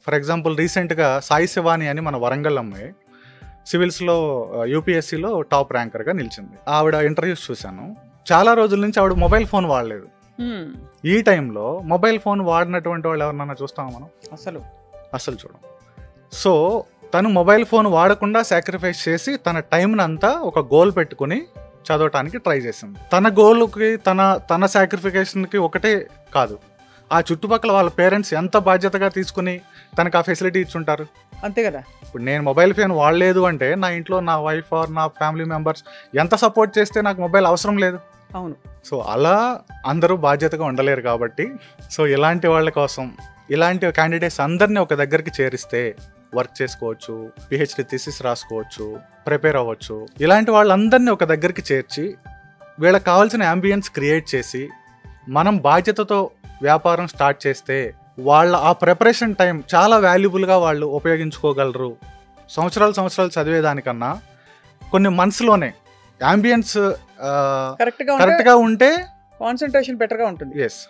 For example రీసెంట్గా సాయి శివాని అని మన వరంగల్ అమ్మాయి సివిల్స్లో యూపీఎస్సీలో టాప్ ర్యాంకర్గా నిలిచింది. ఆవిడ ఇంటర్వ్యూస్ చూశాను. చాలా రోజుల నుంచి ఆవిడ మొబైల్ ఫోన్ వాడలేదు. ఈ టైంలో మొబైల్ ఫోన్ వాడినటువంటి వాళ్ళు ఎవరినన్నా చూస్తామా మనం? అసలు చూడం. సో తను మొబైల్ ఫోన్ వాడకుండా సాక్రిఫైస్ చేసి తన టైంని అంతా ఒక గోల్ పెట్టుకుని చదవటానికి ట్రై చేసింది. తన గోల్కి తన సాక్రిఫికేషన్కి ఒకటే కాదు, ఆ చుట్టుపక్కల వాళ్ళ పేరెంట్స్ ఎంత బాధ్యతగా తీసుకుని తనకు ఆ ఫెసిలిటీ ఇచ్చుంటారు. అంతే కదా. ఇప్పుడు నేను మొబైల్ ఫోన్ వాడలేదు అంటే నా ఇంట్లో నా వైఫ్ ఆర్ నా ఫ్యామిలీ మెంబర్స్ ఎంత సపోర్ట్ చేస్తే నాకు మొబైల్ అవసరం లేదు. అవును. సో అలా అందరూ బాధ్యతగా ఉండలేరు కాబట్టి సో ఇలాంటి వాళ్ళ కోసం ఇలాంటి క్యాండిడేట్స్ అందరినీ ఒక దగ్గరికి చేరిస్తే వర్క్ చేసుకోవచ్చు, పిహెచ్డి థీసిస్ రాసుకోవచ్చు, ప్రిపేర్ అవ్వచ్చు. ఇలాంటి వాళ్ళందరినీ ఒక దగ్గరికి చేర్చి వీళ్ళకి కావాల్సిన అంబియన్స్ క్రియేట్ చేసి మనం బాధ్యతతో వ్యాపారం స్టార్ట్ చేస్తే వాళ్ళ ఆ ప్రిపరేషన్ టైం చాలా వాల్యుబుల్గా వాళ్ళు ఉపయోగించుకోగలరు. సంవత్సరాలు చదివేదానికన్నా కొన్ని మంత్స్లోనే అంబియన్స్ కరెక్ట్గా ఉంటే కాన్సన్ట్రేషన్ బెటర్గా ఉంటుంది. ఎస్.